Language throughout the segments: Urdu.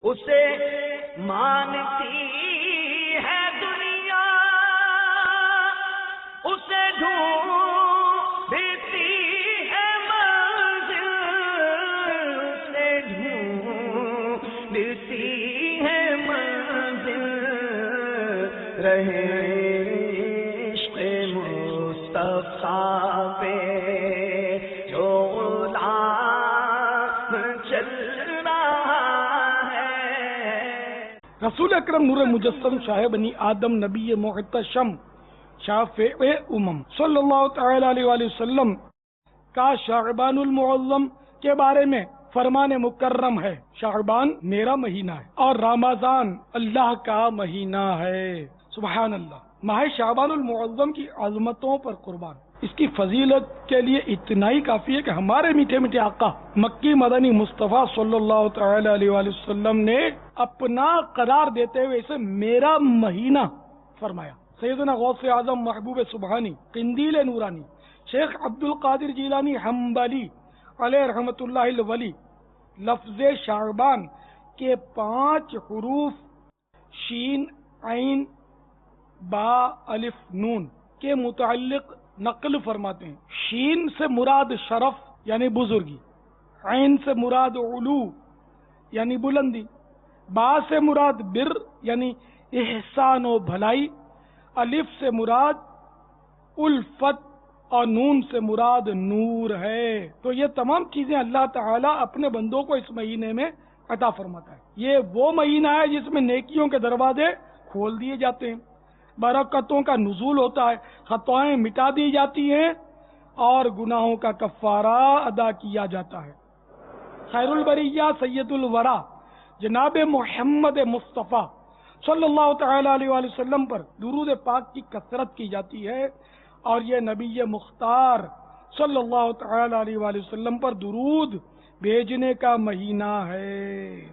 اسے مانتی ہے دنیا، اسے ڈھونڈتی ہے منزل، اسے ڈھونڈتی ہے منزل، رہے عشق مصطفیٰ پہ جو غلام چل رہا ہے۔ رسول اکرم نور مجسم شاہ بنی آدم نبی محتشم شافع امم صلی اللہ تعالی علیہ وآلہ وسلم کا شعبان المعظم کے بارے میں فرمان مکرم ہے، شعبان میرا مہینہ ہے اور رمضان اللہ کا مہینہ ہے۔ سبحان اللہ۔ ماہ شعبان المعظم کی عظمتوں پر قربان، اس کی فضیلت کے لیے اتنا ہی کافی ہے کہ ہمارے میٹھے میٹھے آقا مکی مدنی مصطفیٰ صلی اللہ تعالی علیہ وآلہ وسلم نے اپنا قرار دیتے ہوئے اسے میرا مہینہ فرمایا۔ سیدنا غوث اعظم محبوب سبحانی قندیل نورانی شیخ عبد القادر جیلانی حنبلی علیہ رحمت اللہ الولی لفظ شعبان کے 5 حروف شین عین با الف نون کے متعلق نقل فرماتے ہیں۔ شین سے مراد شرف یعنی بزرگی، عین سے مراد علو یعنی بلندی، با سے مراد بر یعنی احسان و بھلائی، الف سے مراد الفت اور نون سے مراد نور ہے۔ تو یہ تمام چیزیں اللہ تعالیٰ اپنے بندوں کو اس مہینے میں عطا فرماتا ہے۔ یہ وہ مہینہ ہے جس میں نیکیوں کے دروازے کھول دیے جاتے ہیں، برکتوں کا نزول ہوتا ہے، خطائیں مٹا دی جاتی ہیں اور گناہوں کا کفارہ ادا کیا جاتا ہے۔ خیر البریہ سید الورا جناب محمد مصطفیٰ صلی اللہ تعالی علیہ وآلہ وسلم پر درود پاک کی کثرت کی جاتی ہے، اور یہ نبی مختار صلی اللہ تعالی علیہ وآلہ وسلم پر درود بھیجنے کا مہینہ ہے۔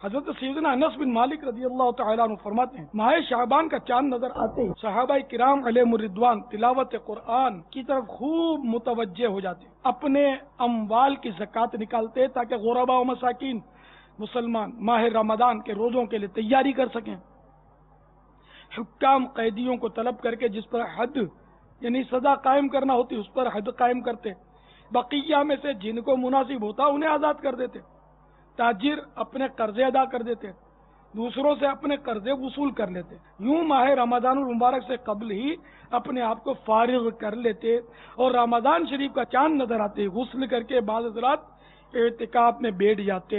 حضرت سیدنا انس بن مالک رضی اللہ تعالیٰ عنہ فرماتے ہیں ماہ شعبان کا چاند نظر آتے ہی صحابہ کرام علیہم الرضوان تلاوت قرآن کی طرف خوب متوجہ ہو جاتے، اپنے اموال کی زکوٰۃ نکالتے تاکہ غرباء و مساکین مسلمان ماہ رمضان کے روزوں کے لیے تیاری کر سکیں۔ حکام قیدیوں کو طلب کر کے جس پر حد یعنی سزا قائم کرنا ہوتی اس پر حد قائم کرتے، بقیہ میں سے جن کو مناسب ہوتا انہیں آزاد کر دیتے، تاجر اپنے قرضے ادا کر دیتے، دوسروں سے اپنے قرضے وصول کر لیتے، یوں ماہ رمضان المبارک سے قبل ہی اپنے آپ کو فارغ کر لیتے، اور رمضان شریف کا چاند نظر آتے غسل کر کے بعض حضرات اعتکاف میں بیٹھ جاتے۔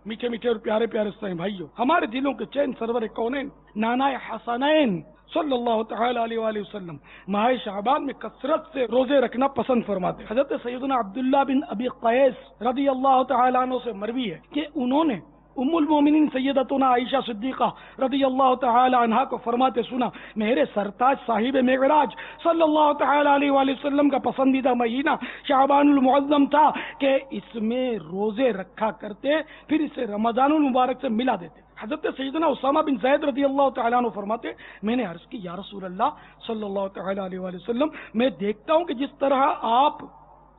میٹھے میٹھے اور پیارے پیارے اسلامی بھائیوں، ہمارے دلوں کے چین سرور کونین نانا حسنین صلی اللہ تعالی علیہ وآلہ وسلم ماہ شعبان میں کثرت سے روزے رکھنا پسند فرماتے۔ حضرت سیدنا عبداللہ بن ابی قیس رضی اللہ تعالی عنہ سے مروی ہے کہ انہوں نے ام المومنین سیدتنا عائشہ صدیقہ رضی اللہ تعالی عنہا کو فرماتے سنا، میرے سرتاج صاحب معراج صلی اللہ تعالی علیہ وآلہ وسلم کا پسندیدہ مہینہ شعبان المعظم تھا کہ اس میں روزے رکھا کرتے، پھر اسے رمضان المبارک سے ملا دیتے۔ حضرت سیدنا اسامہ بن زید رضی اللہ تعالیٰ عنہ فرماتے میں نے عرض کی یا رسول اللہ صلی اللہ تعالی علیہ وآلہ وسلم، میں دیکھتا ہوں کہ جس طرح آپ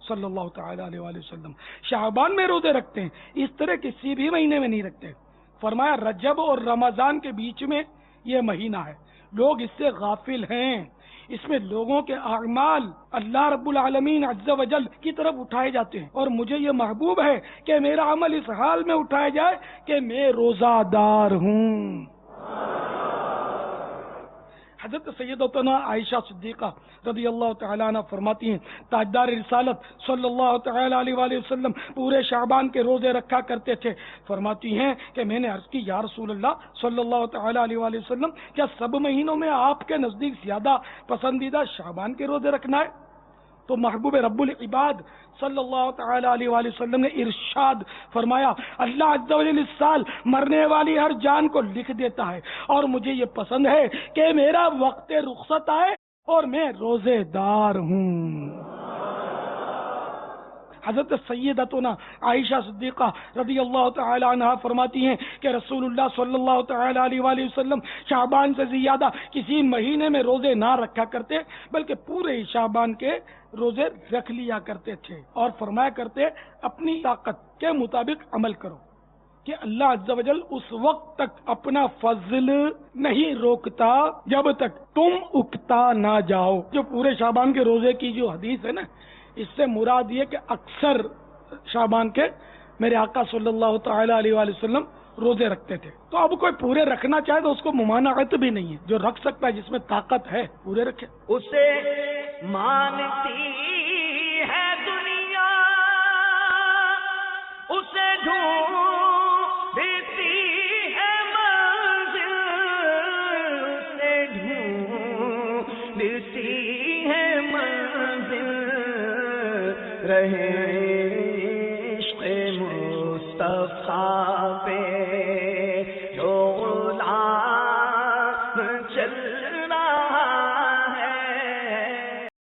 صلی اللہ تعالی علیہ وآلہ وسلم شعبان میں روزے رکھتے ہیں اس طرح کسی بھی مہینے میں نہیں رکھتے۔ فرمایا رجب اور رمضان کے بیچ میں یہ مہینہ ہے، لوگ اس سے غافل ہیں، اس میں لوگوں کے اعمال اللہ رب العالمین عز و جل کی طرف اٹھائے جاتے ہیں، اور مجھے یہ محبوب ہے کہ میرا عمل اس حال میں اٹھایا جائے کہ میں روزہ دار ہوں۔ حضرت سیدتنا عائشہ صدیقہ رضی اللہ تعالیٰ عنہ فرماتی ہیں تاجدار رسالت صلی اللہ تعالیٰ علیہ وآلہ وسلم پورے شعبان کے روزے رکھا کرتے تھے۔ فرماتی ہیں کہ میں نے عرض کی یا رسول اللہ صلی اللہ تعالیٰ علیہ وآلہ وسلم، کیا سب مہینوں میں آپ کے نزدیک زیادہ پسندیدہ شعبان کے روزے رکھنا ہے؟ تو محبوب رب العباد صلی اللہ تعالی علیہ وآلہ وسلم نے ارشاد فرمایا اللہ عز و جل اس سال مرنے والی ہر جان کو لکھ دیتا ہے، اور مجھے یہ پسند ہے کہ میرا وقت رخصت آئے اور میں روزے دار ہوں۔ حضرت سیدتنا عائشہ صدیقہ رضی اللہ تعالی عنہ فرماتی ہیں کہ رسول اللہ صلی اللہ تعالی علیہ وآلہ وسلم شعبان سے زیادہ کسی مہینے میں روزے نہ رکھا کرتے بلکہ پورے شعبان کے روزے رکھ لیا کرتے تھے اور فرمایا کرتے اپنی طاقت کے مطابق عمل کرو، کہ اللہ عز و جل اس وقت تک اپنا فضل نہیں روکتا جب تک تم اکتا نہ جاؤ. جو پورے شعبان کے روزے کی جو حدیث ہے نا، اس سے مراد یہ کہ اکثر شعبان کے میرے آقا صلی اللہ تعالی علیہ وآلہ وسلم روزے رکھتے تھے. تو اب کوئی پورے رکھنا چاہے تو اس کو ممانعت بھی نہیں ہے. جو رکھ سکتا ہے، جس میں طاقت ہے، پورے رکھے. اسے مانتی ہے دنیا، اسے ڈھونڈتی ہے منزل، اسے ڈھونڈتی ہے منزل، رہے عشق مصطفیٰ پہ